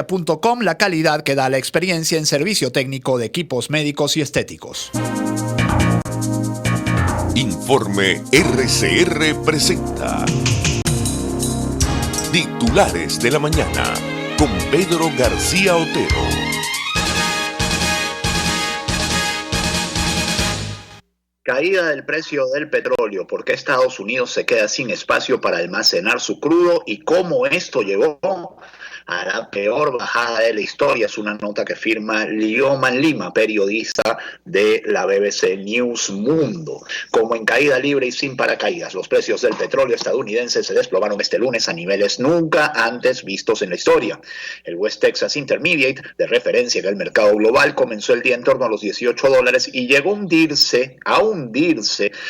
.com, la calidad que da la experiencia en servicio técnico de equipos médicos y estéticos. Informe RCR presenta Titulares de la Mañana con Pedro García Otero. Caída del precio del petróleo, ¿por qué Estados Unidos se queda sin espacio para almacenar su crudo y cómo esto llevó a la peor bajada de la historia? Es una nota que firma Lioman Lima, periodista de la BBC News Mundo. Como en caída libre y sin paracaídas, los precios del petróleo estadounidense se desplomaron este lunes a niveles nunca antes vistos en la historia. El West Texas Intermediate, de referencia en el mercado global, comenzó el día en torno a los $18 y llegó a hundirse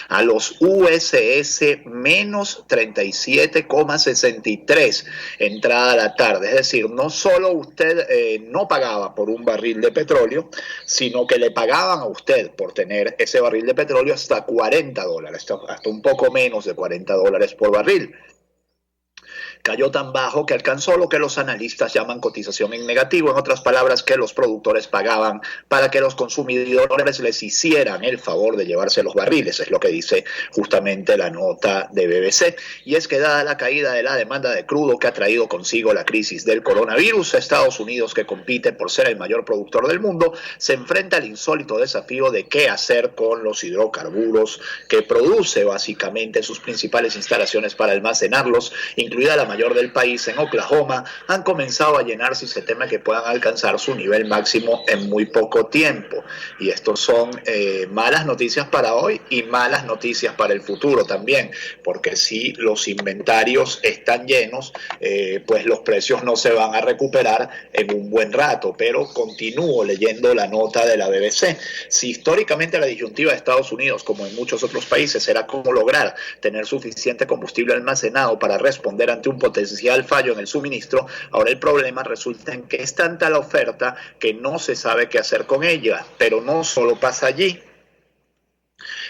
a los USS menos 37,63 entrada a la tarde. Es decir, no solo usted no pagaba por un barril de petróleo, sino que le pagaban a usted por tener ese barril de petróleo hasta $40, hasta un poco menos de $40 por barril. Cayó tan bajo que alcanzó lo que los analistas llaman cotización en negativo, en otras palabras, que los productores pagaban para que los consumidores les hicieran el favor de llevarse los barriles, es lo que dice justamente la nota de BBC. Y es que dada la caída de la demanda de crudo que ha traído consigo la crisis del coronavirus, Estados Unidos, que compite por ser el mayor productor del mundo, se enfrenta al insólito desafío de qué hacer con los hidrocarburos que produce básicamente sus principales instalaciones para almacenarlos, incluida la mayor del país en Oklahoma, han comenzado a llenarse y se teme que puedan alcanzar su nivel máximo en muy poco tiempo. Y estos son malas noticias para hoy y malas noticias para el futuro también, porque si los inventarios están llenos, pues los precios no se van a recuperar en un buen rato. Pero continúo leyendo la nota de la BBC. Si históricamente la disyuntiva de Estados Unidos, como en muchos otros países, era cómo lograr tener suficiente combustible almacenado para responder ante un potencial fallo en el suministro, ahora el problema resulta en que es tanta la oferta que no se sabe qué hacer con ella. Pero no solo pasa allí.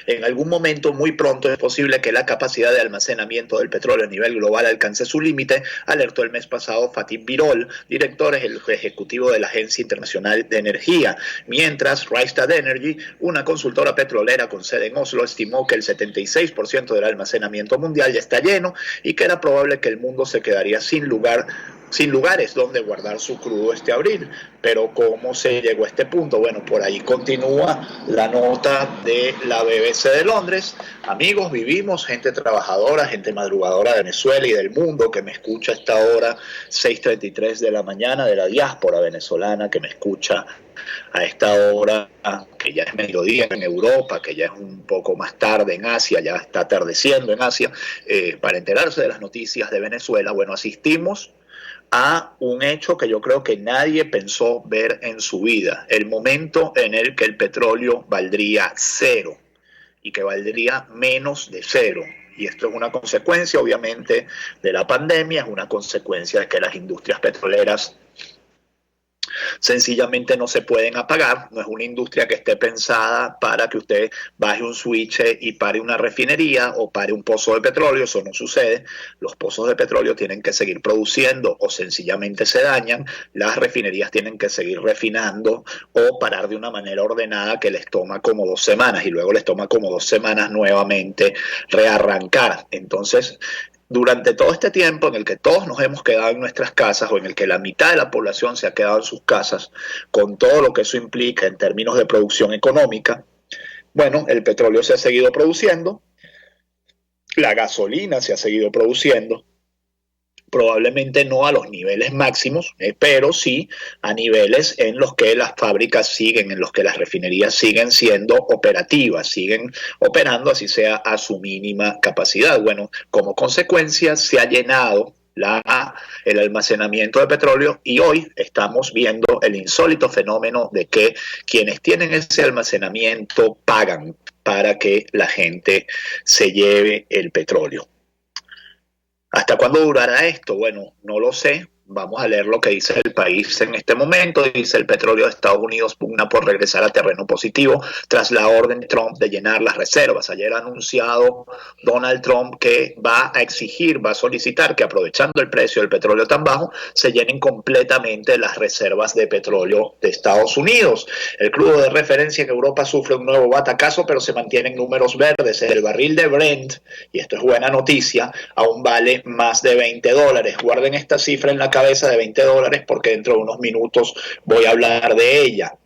En algún momento, muy pronto, es posible que la capacidad de almacenamiento del petróleo a nivel global alcance su límite, alertó el mes pasado Fatih Birol, director ejecutivo de la Agencia Internacional de Energía. Mientras, Rystad Energy, una consultora petrolera con sede en Oslo, estimó que el 76% del almacenamiento mundial ya está lleno y que era probable que el mundo se quedaría sin lugares donde guardar su crudo este abril. Pero ¿cómo se llegó a este punto? Bueno, por ahí continúa la nota de la BBC de Londres. Amigos, vivimos, gente trabajadora, gente madrugadora de Venezuela y del mundo que me escucha a esta hora, 6:33 de la mañana, de la diáspora venezolana que me escucha a esta hora, que ya es mediodía en Europa, que ya es un poco más tarde en Asia, ya está atardeciendo en Asia, para enterarse de las noticias de Venezuela. Bueno, asistimos a un hecho que yo creo que nadie pensó ver en su vida, el momento en el que el petróleo valdría cero y que valdría menos de cero. Y esto es una consecuencia, obviamente, de la pandemia, es una consecuencia de que las industrias petroleras sencillamente no se pueden apagar. No es una industria que esté pensada para que usted baje un switch y pare una refinería o pare un pozo de petróleo. Eso no sucede. Los pozos de petróleo tienen que seguir produciendo o sencillamente se dañan. Las refinerías tienen que seguir refinando o parar de una manera ordenada que les toma como 2 semanas y luego les toma como 2 semanas nuevamente rearrancar. Entonces, durante todo este tiempo en el que todos nos hemos quedado en nuestras casas o en el que la mitad de la población se ha quedado en sus casas, con todo lo que eso implica en términos de producción económica, bueno, el petróleo se ha seguido produciendo, la gasolina se ha seguido produciendo, probablemente no a los niveles máximos, pero sí a niveles en los que las fábricas siguen, en los que las refinerías siguen siendo operativas, siguen operando así sea a su mínima capacidad. Bueno, como consecuencia se ha llenado el almacenamiento de petróleo y hoy estamos viendo el insólito fenómeno de que quienes tienen ese almacenamiento pagan para que la gente se lleve el petróleo. ¿Hasta cuándo durará esto? Bueno, no lo sé, Vamos a leer lo que dice el país en este momento. Dice: el petróleo de Estados Unidos pugna por regresar a terreno positivo tras la orden de Trump de llenar las reservas. Ayer ha anunciado Donald Trump que va a solicitar que, aprovechando el precio del petróleo tan bajo, se llenen completamente las reservas de petróleo de Estados Unidos. El crudo de referencia en Europa sufre un nuevo batacazo, pero se mantienen números verdes. El barril de Brent, y esto es buena noticia, aún vale más de $20. Guarden esta cifra en la cabeza de $20 porque dentro de unos minutos voy a hablar de ella.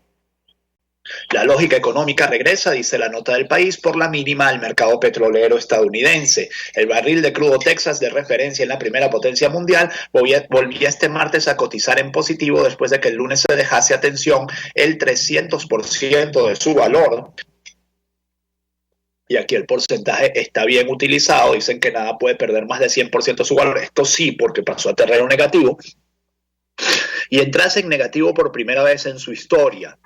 La lógica económica regresa, dice la nota del país, por la mínima al mercado petrolero estadounidense. El barril de crudo Texas, de referencia en la primera potencia mundial, volvía este martes a cotizar en positivo después de que el lunes se dejase a tensión el 300% de su valor. Y aquí el porcentaje está bien utilizado. Dicen que nada puede perder más de 100% de su valor. Esto sí, porque pasó a terreno negativo. Y entrase en negativo por primera vez en su historia.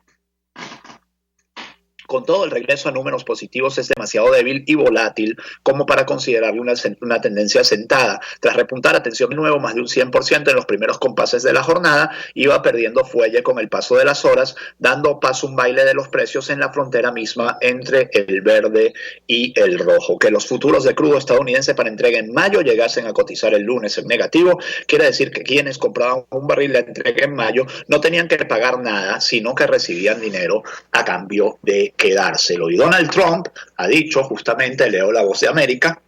Con todo, el regreso a números positivos es demasiado débil y volátil como para considerarle una tendencia asentada. Tras repuntar a tensión de nuevo más de un 100% en los primeros compases de la jornada, iba perdiendo fuelle con el paso de las horas, dando paso a un baile de los precios en la frontera misma entre el verde y el rojo. Que los futuros de crudo estadounidense para entrega en mayo llegasen a cotizar el lunes en negativo quiere decir que quienes compraban un barril de entrega en mayo no tenían que pagar nada, sino que recibían dinero a cambio de quedárselo. Y Donald Trump ha dicho, justamente, leo La Voz de América,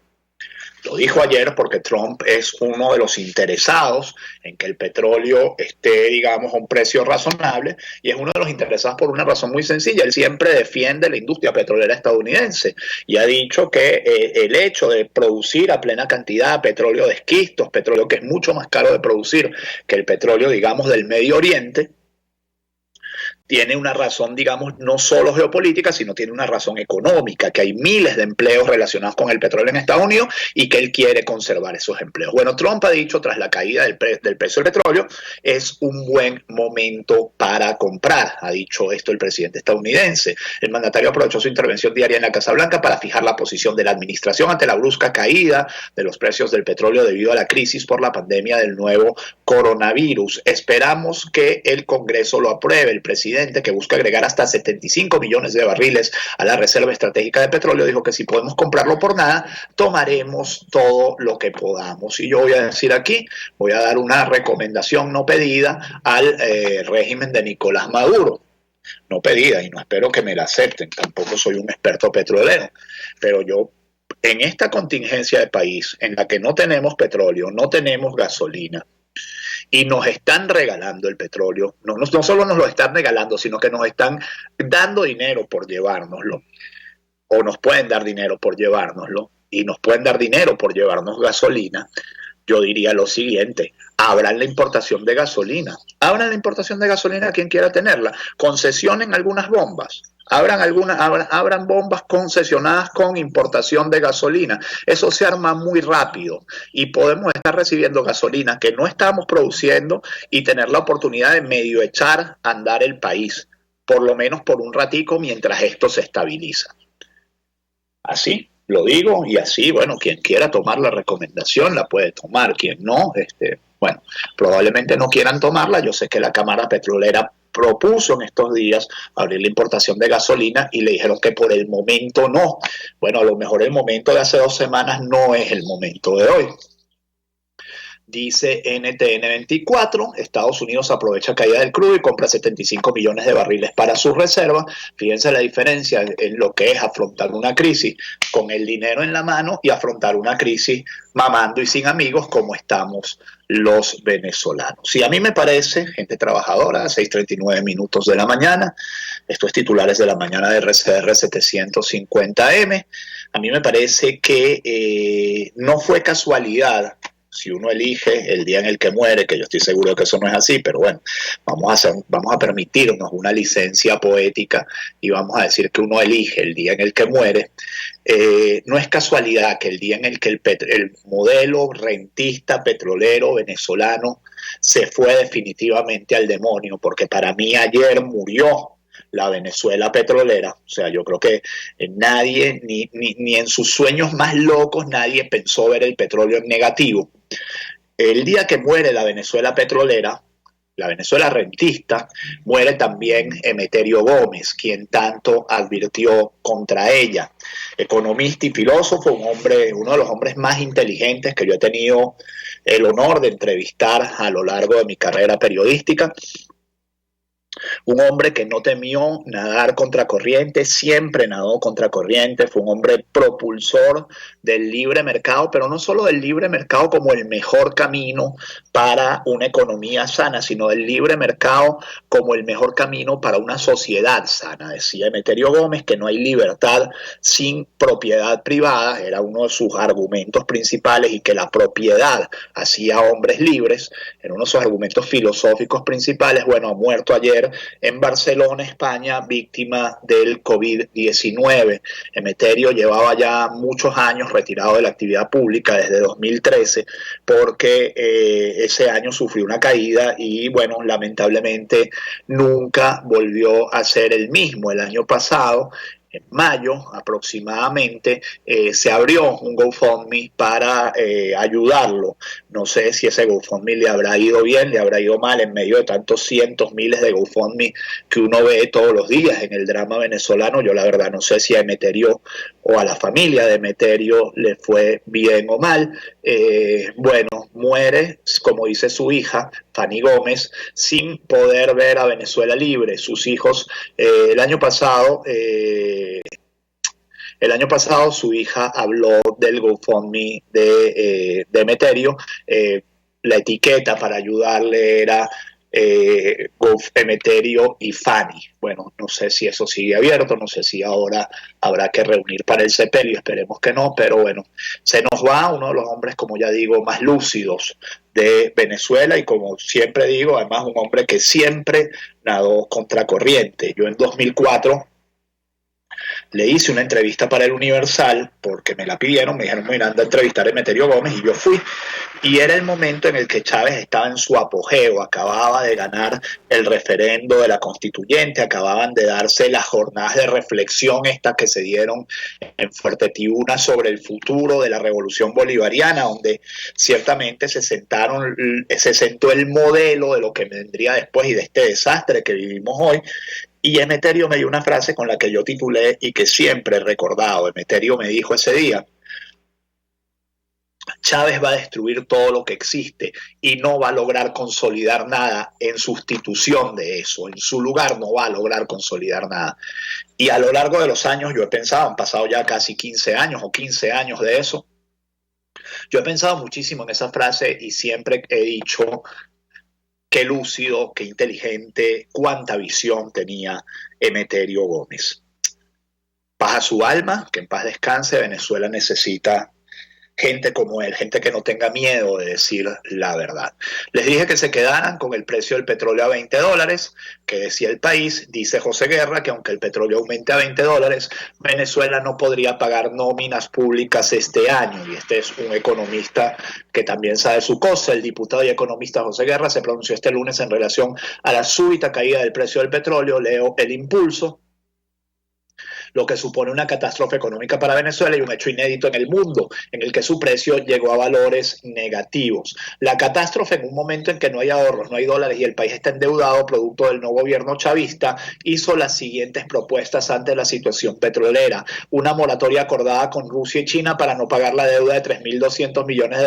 lo dijo ayer porque Trump es uno de los interesados en que el petróleo esté, digamos, a un precio razonable, y es uno de los interesados por una razón muy sencilla. Él siempre defiende la industria petrolera estadounidense y ha dicho que el hecho de producir a plena cantidad petróleo de esquistos, petróleo que es mucho más caro de producir que el petróleo, digamos, del Medio Oriente, tiene una razón, digamos, no solo geopolítica, sino tiene una razón económica, que hay miles de empleos relacionados con el petróleo en Estados Unidos y que él quiere conservar esos empleos. Bueno, Trump ha dicho, tras la caída del precio del petróleo, es un buen momento para comprar. Ha dicho esto el presidente estadounidense. El mandatario aprovechó su intervención diaria en la Casa Blanca para fijar la posición de la administración ante la brusca caída de los precios del petróleo debido a la crisis por la pandemia del nuevo coronavirus. Esperamos que el Congreso lo apruebe. El presidente, que busca agregar hasta 75 millones de barriles a la reserva estratégica de petróleo, dijo que si podemos comprarlo por nada, tomaremos todo lo que podamos. Y yo voy a decir aquí, voy a dar una recomendación no pedida al régimen de Nicolás Maduro. No pedida, y no espero que me la acepten, tampoco soy un experto petrolero, pero yo, en esta contingencia de país en la que no tenemos petróleo, no tenemos gasolina, y nos están regalando el petróleo, no solo nos lo están regalando, sino que nos están dando dinero por llevárnoslo, o nos pueden dar dinero por llevárnoslo, y nos pueden dar dinero por llevarnos gasolina. Yo diría lo siguiente: abran la importación de gasolina, a quien quiera tenerla, concesionen algunas bombas, abran bombas concesionadas con importación de gasolina. Eso se arma muy rápido y podemos estar recibiendo gasolina que no estamos produciendo y tener la oportunidad de medio echar a andar el país, por lo menos por un ratico, mientras esto se estabiliza. Así lo digo, y así, bueno, quien quiera tomar la recomendación la puede tomar, quien no, bueno, probablemente no quieran tomarla. Yo sé que la Cámara Petrolera propuso en estos días abrir la importación de gasolina y le dijeron que por el momento no. Bueno, a lo mejor el momento de hace 2 semanas no es el momento de hoy. Dice NTN 24, Estados Unidos aprovecha caída del crudo y compra 75 millones de barriles para sus reservas. Fíjense la diferencia en lo que es afrontar una crisis con el dinero en la mano y afrontar una crisis mamando y sin amigos como estamos los venezolanos. Y a mí me parece, gente trabajadora, 6:39 minutos de la mañana, estos titulares de la mañana de RCR 750M, a mí me parece que no fue casualidad. Si uno elige el día en el que muere, que yo estoy seguro de que eso no es así, pero bueno, vamos a permitirnos una licencia poética y vamos a decir que uno elige el día en el que muere. No es casualidad que el día en el que el modelo rentista petrolero venezolano se fue definitivamente al demonio, porque para mí ayer murió la Venezuela petrolera. O sea, yo creo que nadie, ni en sus sueños más locos, nadie pensó ver el petróleo en negativo. El día que muere la Venezuela petrolera, la Venezuela rentista, muere también Emeterio Gómez, quien tanto advirtió contra ella. Economista y filósofo, un hombre, uno de los hombres más inteligentes que yo he tenido el honor de entrevistar a lo largo de mi carrera periodística. Un hombre que no temió nadar contracorriente, siempre nadó contracorriente, fue un hombre propulsor del libre mercado, pero no solo del libre mercado como el mejor camino para una economía sana, sino del libre mercado como el mejor camino para una sociedad sana. Decía Emeterio Gómez que no hay libertad sin propiedad privada, era uno de sus argumentos principales, y que la propiedad hacía hombres libres, era uno de sus argumentos filosóficos principales. Bueno, ha muerto ayer en Barcelona, España, víctima del COVID-19. Emeterio llevaba ya muchos años retirado de la actividad pública, desde 2013, porque ese año sufrió una caída y, bueno, lamentablemente nunca volvió a ser el mismo. El año pasado, en mayo aproximadamente, se abrió un GoFundMe para ayudarlo. No sé si ese GoFundMe le habrá ido bien, le habrá ido mal, en medio de tantos cientos, miles de GoFundMe que uno ve todos los días en el drama venezolano. Yo la verdad no sé si a Emeterio o a la familia de Emeterio le fue bien o mal. Bueno, muere, como dice su hija, Fanny Gómez, sin poder ver a Venezuela libre. Sus hijos, el año pasado su hija habló del GoFundMe de Emeterio. La etiqueta para ayudarle era Emeterio y Fanny. Bueno, no sé si eso sigue abierto, no sé si ahora habrá que reunir para el sepelio, esperemos que no, pero bueno, se nos va uno de los hombres, como ya digo, más lúcidos de Venezuela, y como siempre digo, además un hombre que siempre nadó contracorriente. Yo en 2004 le hice una entrevista para el Universal porque me la pidieron, me dijeron, mira, anda a entrevistar a Emeterio Gómez, y yo fui. Y era el momento en el que Chávez estaba en su apogeo, acababa de ganar el referendo de la constituyente, acababan de darse las jornadas de reflexión estas que se dieron en Fuerte Tiuna sobre el futuro de la revolución bolivariana, donde ciertamente se sentó el modelo de lo que vendría después y de este desastre que vivimos hoy. Y Emeterio me dio una frase con la que yo titulé y que siempre he recordado. Emeterio me dijo ese día: Chávez va a destruir todo lo que existe y no va a lograr consolidar nada en sustitución de eso. En su lugar no va a lograr consolidar nada. Y a lo largo de los años yo he pensado, han pasado ya casi 15 años o 15 años de eso, yo he pensado muchísimo en esa frase y siempre he dicho: qué lúcido, qué inteligente, cuánta visión tenía Emeterio Gómez. Paz a su alma, que en paz descanse. Venezuela necesita gente como él, gente que no tenga miedo de decir la verdad. Les dije que se quedaran con el precio del petróleo a $20, que decía El País, dice José Guerra, que aunque el petróleo aumente a $20, Venezuela no podría pagar nóminas públicas este año. Y este es un economista que también sabe su cosa. El diputado y economista José Guerra se pronunció este lunes en relación a la súbita caída del precio del petróleo. Leo El Impulso: lo que supone una catástrofe económica para Venezuela y un hecho inédito en el mundo, en el que su precio llegó a valores negativos. La catástrofe, en un momento en que no hay ahorros, no hay dólares y el país está endeudado producto del no gobierno chavista, hizo las siguientes propuestas ante la situación petrolera: una moratoria acordada con Rusia y China para no pagar la deuda de $3.200 millones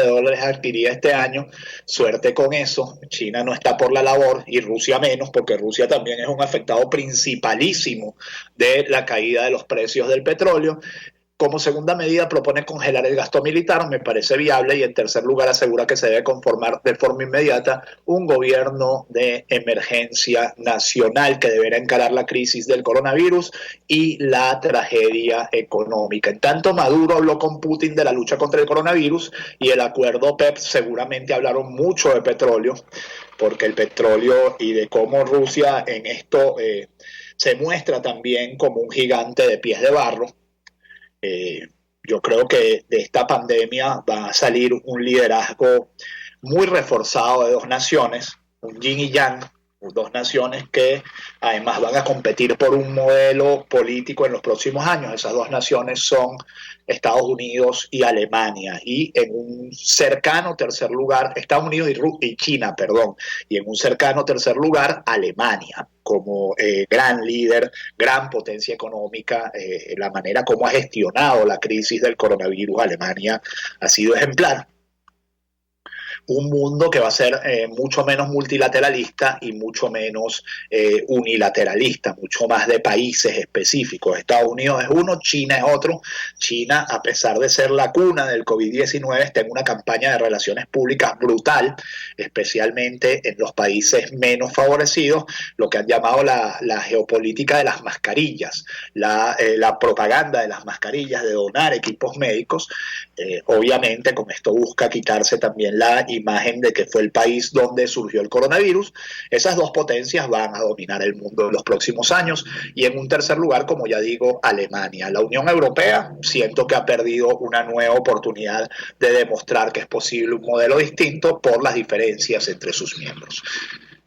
adquirida este año. Suerte con eso, China no está por la labor y Rusia menos, porque Rusia también es un afectado principalísimo de la caída de los precios del petróleo. Como segunda medida propone congelar el gasto militar, me parece viable, y en tercer lugar asegura que se debe conformar de forma inmediata un gobierno de emergencia nacional que deberá encarar la crisis del coronavirus y la tragedia económica. En tanto, Maduro habló con Putin de la lucha contra el coronavirus y el acuerdo PEP. Seguramente hablaron mucho de petróleo, porque el petróleo y de cómo Rusia en esto se muestra también como un gigante de pies de barro. Yo creo que de esta pandemia va a salir un liderazgo muy reforzado de dos naciones, un yin y yang, dos naciones que además van a competir por un modelo político en los próximos años. Esas dos naciones son Estados Unidos y Alemania, y en un cercano tercer lugar, Estados Unidos y China, perdón, y en un cercano tercer lugar, Alemania, como gran líder, gran potencia económica. La manera como ha gestionado la crisis del coronavirus, Alemania ha sido ejemplar. Un mundo que va a ser mucho menos multilateralista y mucho menos unilateralista, mucho más de países específicos. Estados Unidos es uno, China es otro. China, a pesar de ser la cuna del COVID-19, está en una campaña de relaciones públicas brutal, especialmente en los países menos favorecidos, lo que han llamado la geopolítica de las mascarillas, la propaganda de las mascarillas, de donar equipos médicos. Obviamente con esto busca quitarse también la imagen de que fue el país donde surgió el coronavirus. Esas dos potencias van a dominar el mundo en los próximos años. Y en un tercer lugar, como ya digo, Alemania. La Unión Europea siento que ha perdido una nueva oportunidad de demostrar que es posible un modelo distinto por las diferencias entre sus miembros.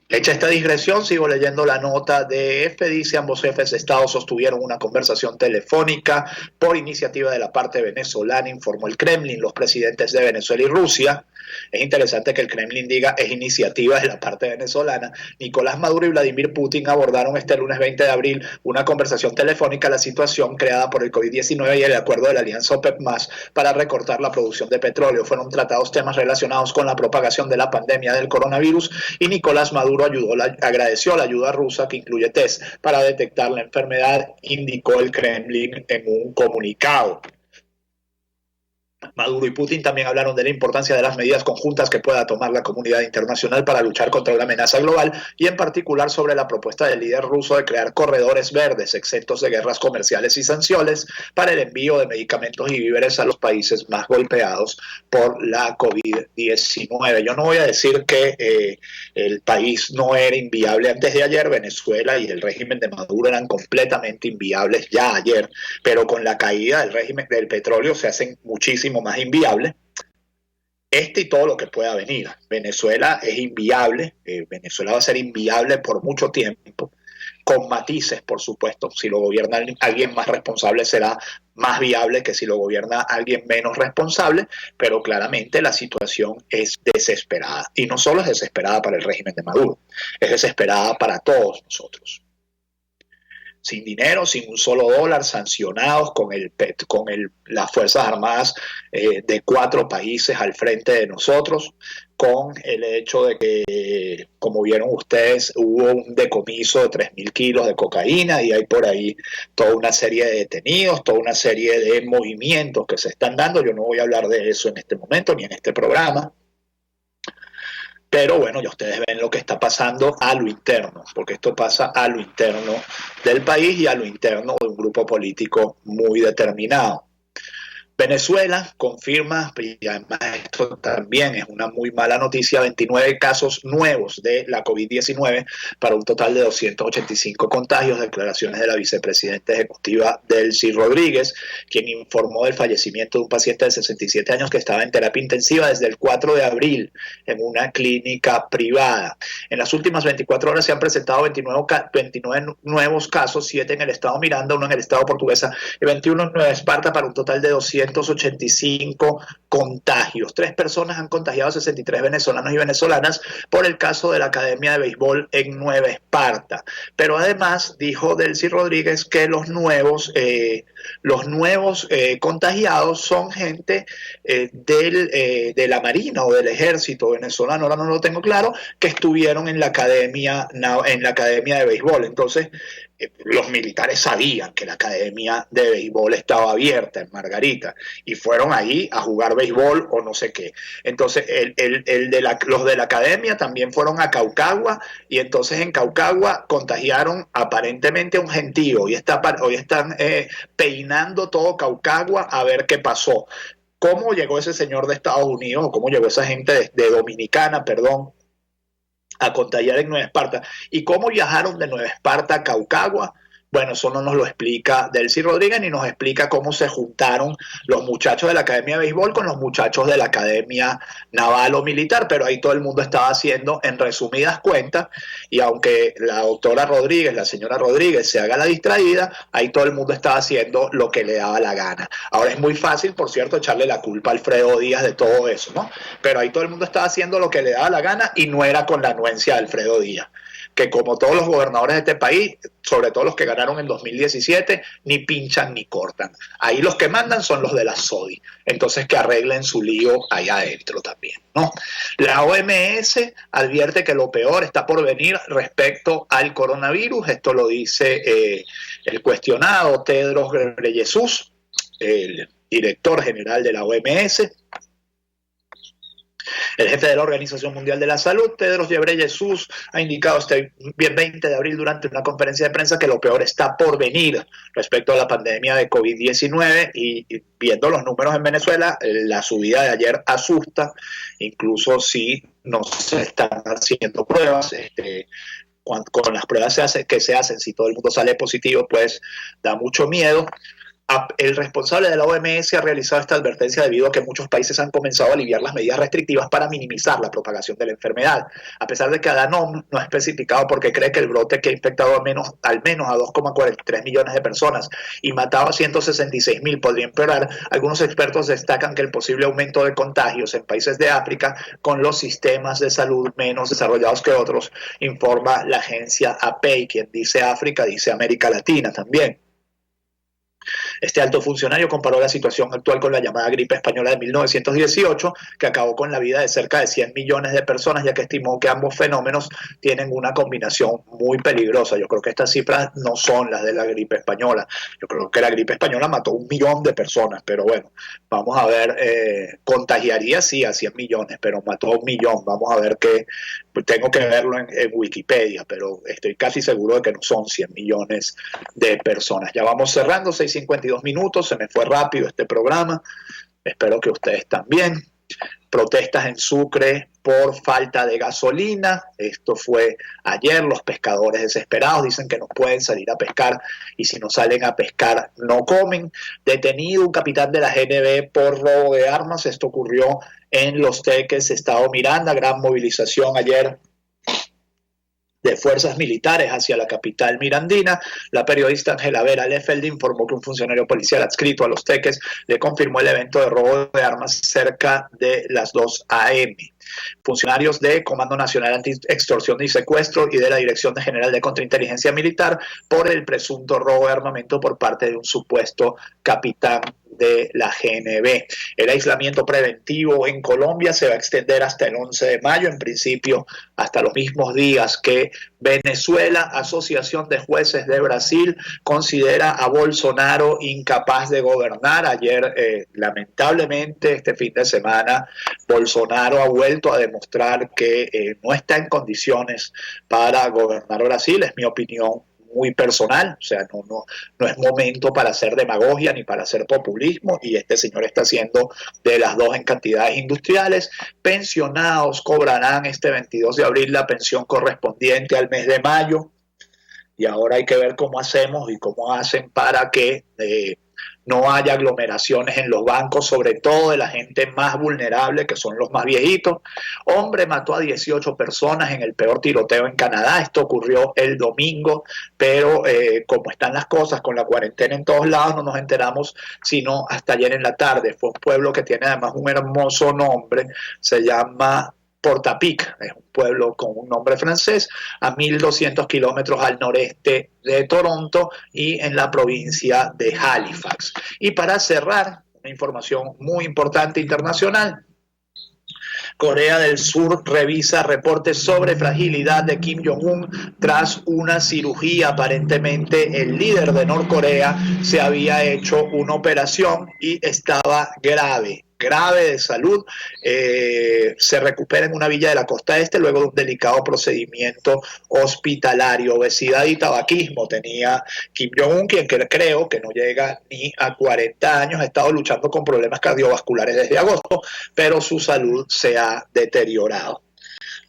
Hecha esta digresión, sigo leyendo la nota de EFE. Dice: ambos jefes de Estado sostuvieron una conversación telefónica por iniciativa de la parte venezolana, informó el Kremlin. Los presidentes de Venezuela y Rusia, es interesante que el Kremlin diga es iniciativa de la parte venezolana, Nicolás Maduro y Vladimir Putin abordaron este lunes 20 de abril una conversación telefónica a la situación creada por el COVID-19 y el acuerdo de la alianza OPEP+, para recortar la producción de petróleo. Fueron tratados temas relacionados con la propagación de la pandemia del coronavirus, y Nicolás Maduro agradeció la ayuda rusa, que incluye test para detectar la enfermedad, indicó el Kremlin en un comunicado. Maduro y Putin también hablaron de la importancia de las medidas conjuntas que pueda tomar la comunidad internacional para luchar contra la amenaza global, y en particular sobre la propuesta del líder ruso de crear corredores verdes exentos de guerras comerciales y sanciones para el envío de medicamentos y víveres a los países más golpeados por la COVID-19. Yo no voy a decir que el país no era inviable antes de ayer. Venezuela y el régimen de Maduro eran completamente inviables ya ayer, pero con la caída del régimen del petróleo se hacen muchísimo más inviable y todo lo que pueda venir. Venezuela es inviable, Venezuela va a ser inviable por mucho tiempo, con matices, por supuesto. Si lo gobierna alguien más responsable será más viable que si lo gobierna alguien menos responsable, pero claramente la situación es desesperada, y no solo es desesperada para el régimen de Maduro, es desesperada para todos nosotros. Sin dinero, sin un solo dólar, sancionados con las Fuerzas Armadas de 4 países al frente de nosotros, con el hecho de que, como vieron ustedes, hubo un decomiso de 3.000 kilos de cocaína, y hay por ahí toda una serie de detenidos, toda una serie de movimientos que se están dando. Yo no voy a hablar de eso en este momento ni en este programa. Pero bueno, ya ustedes ven lo que está pasando a lo interno, porque esto pasa a lo interno del país y a lo interno de un grupo político muy determinado. Venezuela confirma, y además esto también es una muy mala noticia, 29 casos nuevos de la COVID-19 para un total de 285 contagios. Declaraciones de la vicepresidenta ejecutiva Delcy Rodríguez, quien informó del fallecimiento de un paciente de 67 años que estaba en terapia intensiva desde el 4 de abril en una clínica privada. En las últimas 24 horas se han presentado 29 nuevos casos, 7 en el estado Miranda, 1 en el estado Portuguesa y 21 en Nueva Esparta, para un total de 285 contagios. 3 personas han contagiado a 63 venezolanos y venezolanas por el caso de la Academia de Béisbol en Nueva Esparta. Pero además dijo Delcy Rodríguez que los nuevos contagiados son gente de la Marina o del Ejército venezolano, ahora no lo tengo claro, que estuvieron en la academia de béisbol. Entonces, los militares sabían que la academia de béisbol estaba abierta en Margarita y fueron ahí a jugar béisbol o no sé qué. Entonces los de la academia también fueron a Caucagua, y entonces en Caucagua contagiaron aparentemente a un gentío. Hoy están peinando todo Caucagua a ver qué pasó. ¿Cómo llegó ese señor de Estados Unidos, o cómo llegó esa gente de Dominicana, perdón, a contagiar en Nueva Esparta? ¿Y cómo viajaron de Nueva Esparta a Caucagua? Bueno, eso no nos lo explica Delcy Rodríguez ni nos explica cómo se juntaron los muchachos de la Academia de Béisbol con los muchachos de la Academia Naval o Militar, pero ahí todo el mundo estaba haciendo en resumidas cuentas, y aunque la doctora Rodríguez, la señora Rodríguez, se haga la distraída, ahí todo el mundo estaba haciendo lo que le daba la gana. Ahora es muy fácil, por cierto, echarle la culpa a Alfredo Díaz de todo eso, ¿no? Pero ahí todo el mundo estaba haciendo lo que le daba la gana y no era con la anuencia de Alfredo Díaz, que como todos los gobernadores de este país, sobre todo los que ganaron en 2017, ni pinchan ni cortan. Ahí los que mandan son los de la SODI. Entonces que arreglen su lío allá adentro también, ¿no? La OMS advierte que lo peor está por venir respecto al coronavirus. Esto lo dice el cuestionado Tedros Ghebreyesus, el director general de la OMS. El jefe de la Organización Mundial de la Salud, Tedros Ghebreyesus, ha indicado este 20 de abril durante una conferencia de prensa que lo peor está por venir respecto a la pandemia de COVID-19, y viendo los números en Venezuela, la subida de ayer asusta, incluso si no se están haciendo pruebas. Con las pruebas que se hacen, si todo el mundo sale positivo, pues da mucho miedo. El responsable de la OMS ha realizado esta advertencia debido a que muchos países han comenzado a aliviar las medidas restrictivas para minimizar la propagación de la enfermedad, a pesar de que Adhanom no ha especificado por qué cree que el brote que ha infectado al menos a 2,43 millones de personas y matado a 166.000 podría empeorar. Algunos expertos destacan que el posible aumento de contagios en países de África con los sistemas de salud menos desarrollados que otros, informa la agencia AP, quien dice África dice América Latina también. Este alto funcionario comparó la situación actual con la llamada gripe española de 1918, que acabó con la vida de cerca de 100 millones de personas, ya que estimó que ambos fenómenos tienen una combinación muy peligrosa. Yo creo que estas cifras no son las de la gripe española. Yo creo que la gripe española mató 1 millón de personas, pero bueno, vamos a ver, contagiaría sí a 100 millones, pero mató a 1 millón. Vamos a ver qué, tengo que verlo en Wikipedia, pero estoy casi seguro de que no son 100 millones de personas. Ya vamos cerrando, 6:52 minutos, se me fue rápido este programa, espero que ustedes también. Protestas en Sucre por falta de gasolina, esto fue ayer. Los pescadores desesperados dicen que no pueden salir a pescar y si no salen a pescar no comen. Detenido un capitán de la GNB por robo de armas, esto ocurrió en Los Teques, estado Miranda. Gran movilización ayer de fuerzas militares hacia la capital mirandina. La periodista Ángela Vera Lefeld informó que un funcionario policial adscrito a Los Teques le confirmó el evento de robo de armas cerca de las 2 a.m. Funcionarios de Comando Nacional Anti-Extorsión y Secuestro y de la Dirección General de Contrainteligencia Militar por el presunto robo de armamento por parte de un supuesto capitán de la GNB. El aislamiento preventivo en Colombia se va a extender hasta el 11 de mayo, en principio hasta los mismos días que Venezuela. Asociación de Jueces de Brasil considera a Bolsonaro incapaz de gobernar. Ayer, lamentablemente, este fin de semana, Bolsonaro ha vuelto a demostrar que no está en condiciones para gobernar Brasil. Es mi opinión muy personal, o sea, no es momento para hacer demagogia ni para hacer populismo, y este señor está haciendo de las dos en cantidades industriales. Pensionados cobrarán este 22 de abril la pensión correspondiente al mes de mayo, y ahora hay que ver cómo hacemos y cómo hacen para que no haya aglomeraciones en los bancos, sobre todo de la gente más vulnerable, que son los más viejitos. Hombre mató a 18 personas en el peor tiroteo en Canadá. Esto ocurrió el domingo, pero como están las cosas con la cuarentena en todos lados, no nos enteramos sino hasta ayer en la tarde. Fue un pueblo que tiene además un hermoso nombre, se llama Portapic, es un pueblo con un nombre francés, a 1.200 kilómetros al noreste de Toronto y en la provincia de Halifax. Y para cerrar, una información muy importante internacional. Corea del Sur revisa reportes sobre fragilidad de Kim Jong-un tras una cirugía. Aparentemente el líder de Norcorea se había hecho una operación y estaba grave de salud. Se recupera en una villa de la costa este luego de un delicado procedimiento hospitalario. Obesidad y tabaquismo tenía Kim Jong-un, quien creo que no llega ni a 40 años. Ha estado luchando con problemas cardiovasculares desde agosto, pero su salud se ha deteriorado.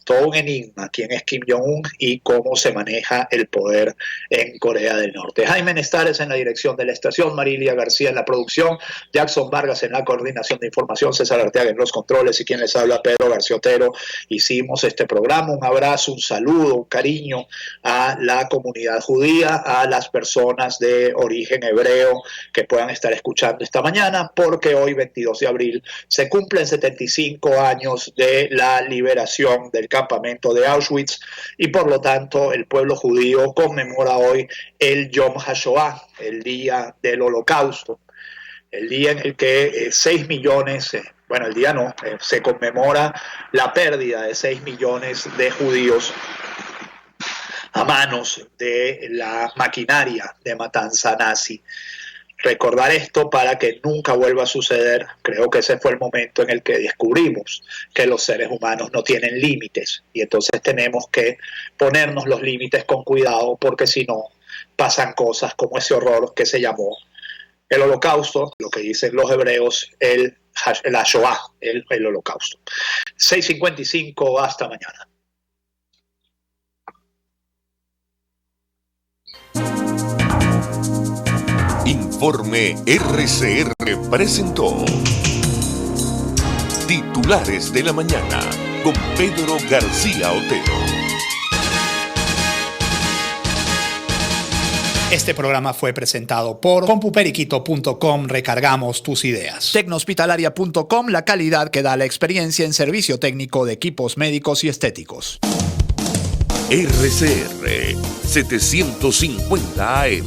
todo un enigma quién es Kim Jong-un y cómo se maneja el poder en Corea del Norte. Jaime Nestares en la dirección de la estación, Marilia García en la producción, Jackson Vargas en la coordinación de información, César Arteaga en los controles y quien les habla, Pedro García Otero. Hicimos este programa. Un abrazo, un saludo, un cariño a la comunidad judía, a las personas de origen hebreo que puedan estar escuchando esta mañana, porque hoy, 22 de abril, se cumplen 75 años de la liberación del campamento de Auschwitz y por lo tanto el pueblo judío conmemora hoy el Yom HaShoah, el día del Holocausto, el día en el que 6 millones, bueno, el día no, se conmemora la pérdida de 6 millones de judíos a manos de la maquinaria de matanza nazi. Recordar esto para que nunca vuelva a suceder. Creo que ese fue el momento en el que descubrimos que los seres humanos no tienen límites y entonces tenemos que ponernos los límites con cuidado, porque si no pasan cosas como ese horror que se llamó el Holocausto, lo que dicen los hebreos, la Shoah, el Holocausto. 6:55, hasta mañana. Informe RCR presentó Titulares de la Mañana con Pedro García Otero. Este programa fue presentado por compuperiquito.com. Recargamos tus ideas. Tecnohospitalaria.com, la calidad que da la experiencia en servicio técnico de equipos médicos y estéticos. RCR 750 AM.